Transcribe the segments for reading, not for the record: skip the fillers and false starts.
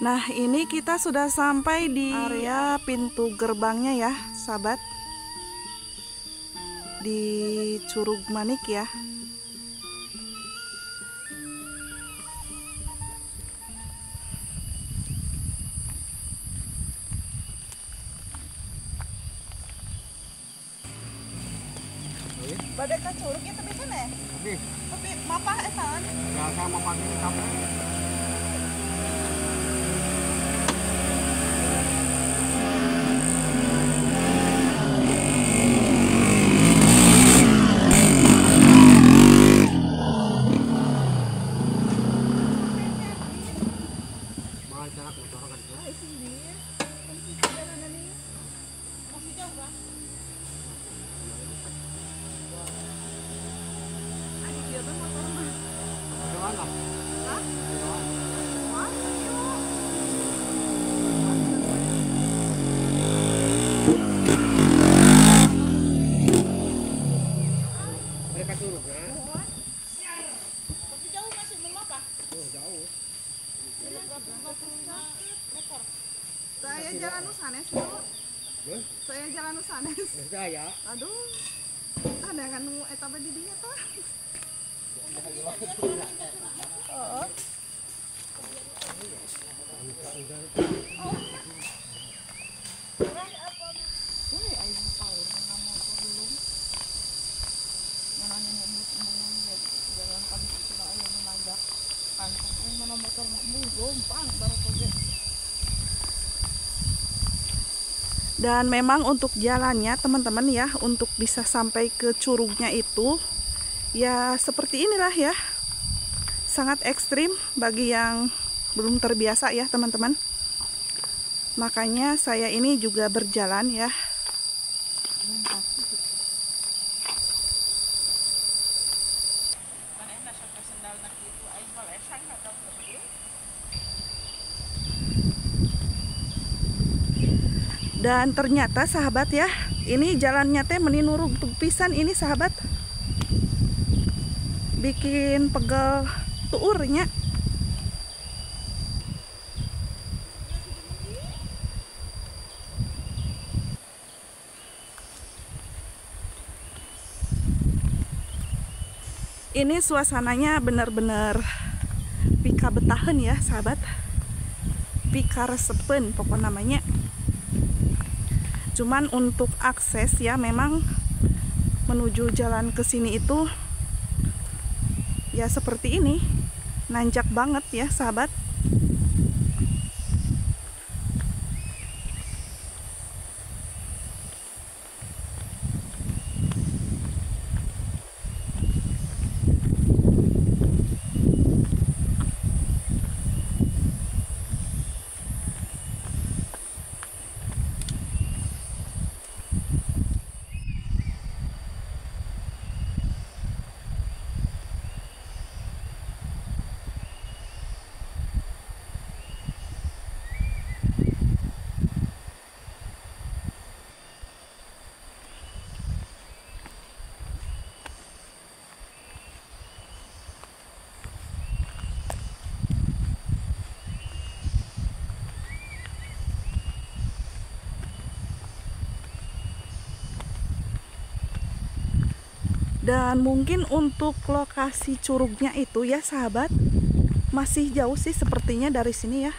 Nah, ini kita sudah sampai di area pintu gerbangnya ya, sahabat. Di Curug Manik ya. Badai ka curugnya tapi sana ya? Tapi mapah etan? Ya, saya mau pakai sampai. Saya jalan Nusanes dulu. Saya jalan Nusanes. Saya. Aduh. Ada kan nu eta di dinya tah. Heeh. Dan memang untuk jalannya teman-teman ya, untuk bisa sampai ke curugnya itu ya seperti inilah ya, sangat ekstrim bagi yang belum terbiasa ya teman-teman. Makanya saya ini juga berjalan ya. Dan ternyata sahabat ya, ini jalannya teh meninurug pisan ini sahabat. Bikin pegel tuurnya. Ini suasananya benar-benar pika betahan ya sahabat. Pika resepen pokok namanya. Cuman untuk akses ya memang menuju jalan ke sini itu ya seperti ini. Nanjak banget ya sahabat. Dan mungkin untuk lokasi curugnya itu ya sahabat, masih jauh sih sepertinya dari sini ya.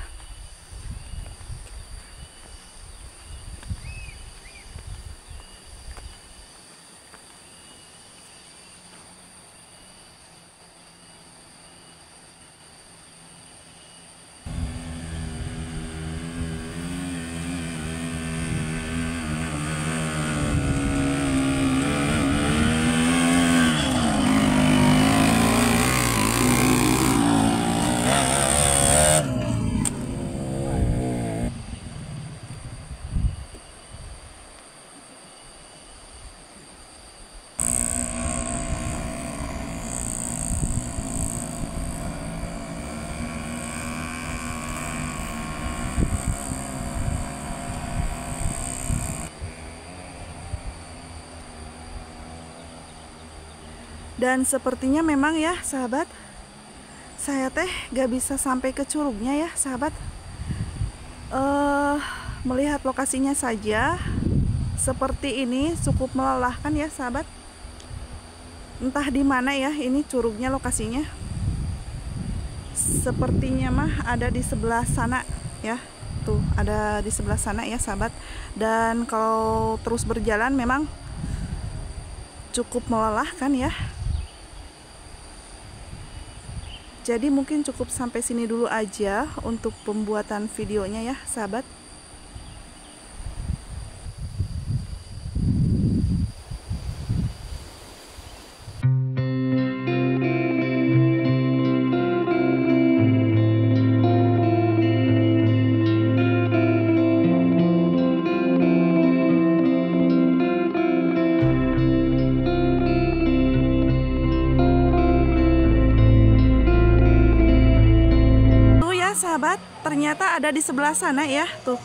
Dan sepertinya memang ya sahabat, saya teh gak bisa sampai ke curugnya ya sahabat. Melihat lokasinya saja seperti ini cukup melelahkan ya sahabat. Entah di mana ya ini curugnya lokasinya. Sepertinya mah ada di sebelah sana ya. Tuh, ada di sebelah sana ya sahabat. Dan kalau terus berjalan memang cukup melelahkan ya. Jadi mungkin cukup sampai sini dulu aja untuk pembuatan videonya ya sahabat. Sahabat, ternyata ada di sebelah sana ya, tuh.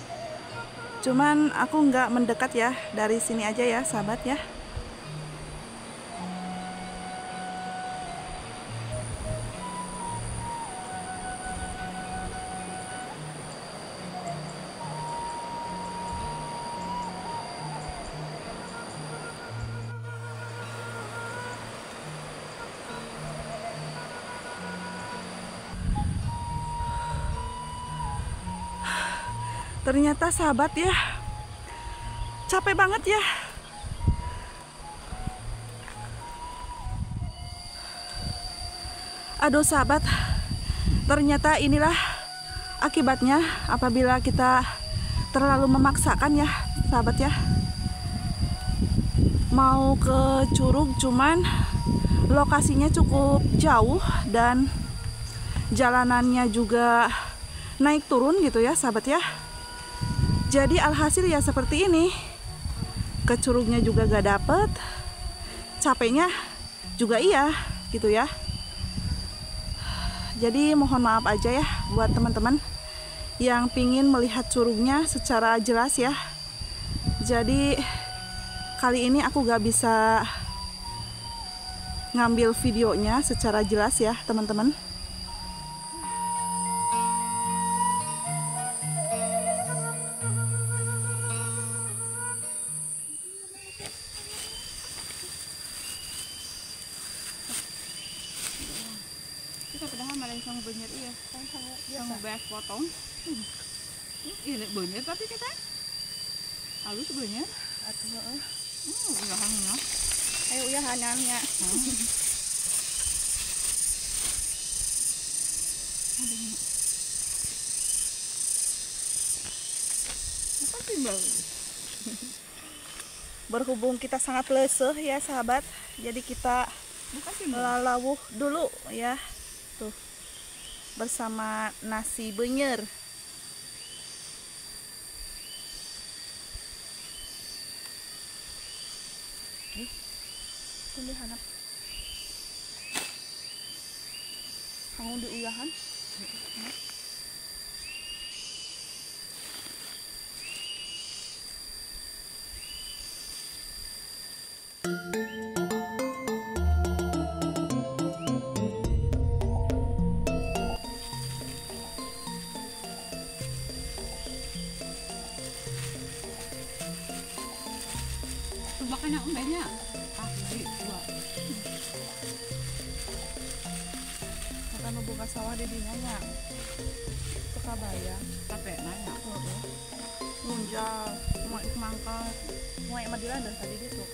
Cuman aku nggak mendekat ya, dari sini aja ya, sahabat ya. Ternyata sahabat ya, capek banget ya. Aduh sahabat, ternyata inilah akibatnya apabila kita terlalu memaksakan ya sahabat ya. Mau ke curug cuman lokasinya cukup jauh dan jalanannya juga naik turun gitu ya sahabat ya. Jadi alhasil ya seperti ini. Ke curugnya juga gak dapet, capeknya juga iya gitu ya. Jadi mohon maaf aja ya buat teman-teman yang pingin melihat curugnya secara jelas ya. Jadi kali ini aku gak bisa ngambil videonya secara jelas ya teman-teman. Padahal malah yang banyak iya, yang beas potong. Iya banyak tapi kita halus banyak. Uyahannya. Ayo uyahannya. Apa timbal? Berhubung kita sangat leseh ya sahabat, jadi kita lalawuh dulu ya. Tuh, bersama nasi benyer. Ini hanap. Kamu diuyahan? Makanya umbenya jadi dua. Makan membuka sawah di dinya Surabaya. Capek nanya. Munjal, mau mangkal, mau Madura dan tadi itu.